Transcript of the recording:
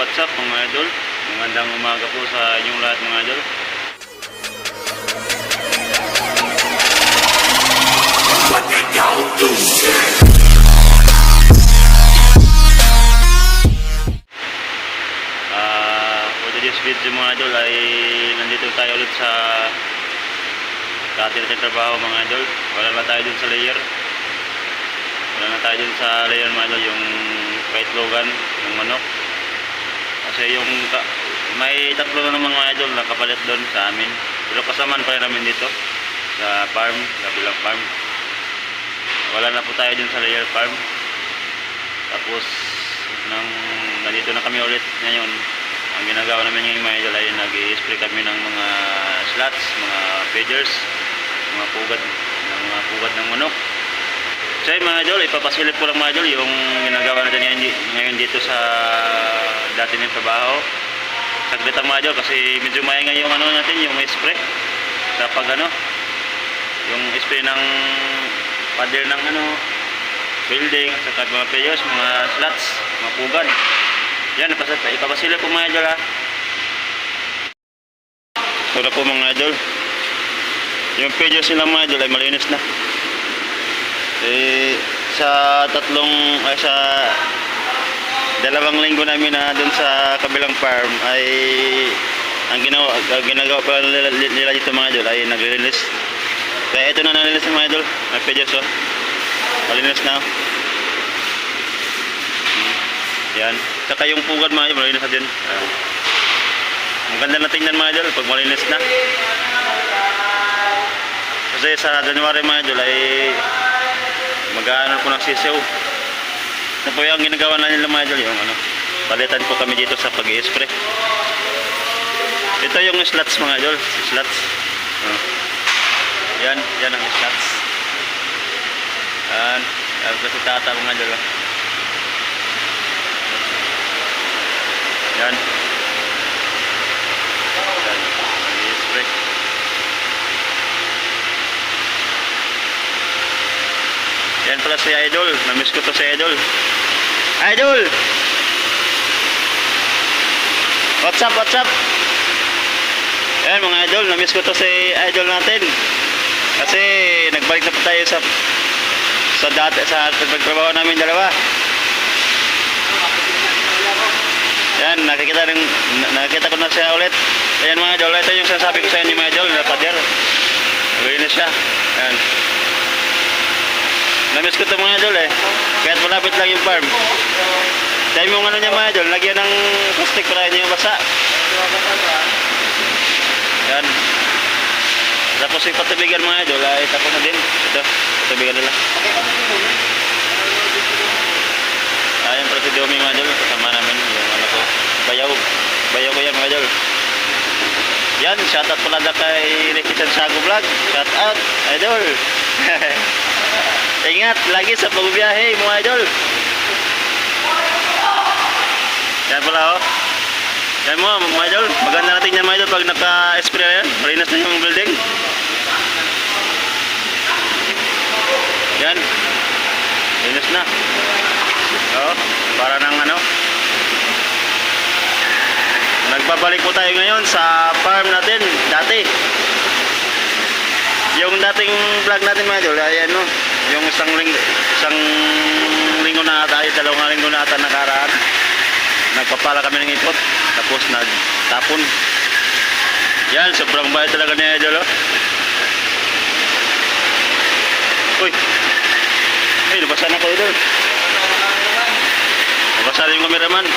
what's up mga idol? Magandang umaga po sa inyong lahat mga idol. For today's video mga idol ay nandito tayo ulit sa dati natin trabaho mga idol. Wala na tayo dun sa layer. Wala na tayo dun sa layer mga idol, yung kaitlogan, yung manok. Kasi yung may tatlo na mga idol na kapalit doon sa amin. Pero kasamaan pa rin namin dito sa farm, sa bilang farm. Wala na po tayo dun sa layer farm. Tapos nandito na kami ulit ngayon. Ang ginagawa namin yung mga idol ay nag-i-spray kami ng mga slots, mga feeders, mga pugad ng manok. So mga idol, ipapasilip ko lang mga idol yung ginagawa natin ngayon dito sa dati ng trabaho. Saglit ang mga idol kasi medyo maingay yung ano natin, yung spray sa pag yung spray ng pader ng building, saka mga players, mga slots, mga pugad. Yan, ipapasilip po mga idol ha. So na po mga idol, yung pages nila mga idol ay malinis na. Sa dalawang linggo namin na dun sa kabilang farm ay ang ginagawa pa nila dito mga idol ay nagre-release. Kaya ito na nalinis ng mga idol, may pages malinis na. Yan, saka yung pugad mga idol malinis na din. Ang ganda na tingnan mga idol pag malinis na. Kasi sa January mga idol ay mag-aanon po ng sisiw. Ito po yung ginagawa na nila mga idol, yung palitan po kami dito sa pag-i-spray. Ito yung slots mga idol, slots. Yan ang slots. Yan kasi tata mga idol. Yan. Pag-i-spray. Yan pala si Idol. Namiss ko to si Idol. Idol! What's up, what's up? Yan mga idol. Namiss ko to si Idol natin. Kasi nagbalik na po tayo sa pagtrabaho namin dalawa. Yan, nakikita ko na siya ulit. Ayan mga idol. Ito yung sinasabi ko sa inyo mga idol. Napader. Nagalinis siya. Yan. Namiss ko ito mga idol kahit malapit lang yung farm. Dahil yung niya mga idol, lagyan ng plastic para hindi yung basa. Yan. Tapos yung patubigan mga idol ay tapos na din. Ito, patubigan nila. Ayan pala si Domi mga idol, kasama namin yung ko. Bayaw ko yan mga idol. Yan, shoutout pala na kay Ricky Sansago Vlog. Shoutout, idol. Ingat lagi sa pagbiyahe mga idol. Yan pala Yan mo mga idol, maganda natin yan mga idol pag naka-spray yan. Malinis na yung building. Yan. Malinis na. Para ng nagbabalik po tayo ngayon sa farm natin dati. Yung dating vlog natin mga idol ay yung isang linggo na ata, dalawang linggo na ata nakaraan, nagpapala kami ng ipot tapos nagtapon. Yan, sobrang bayad talaga niya idol. Uy, ay nabasan ako idol, nabasan yung cameraman.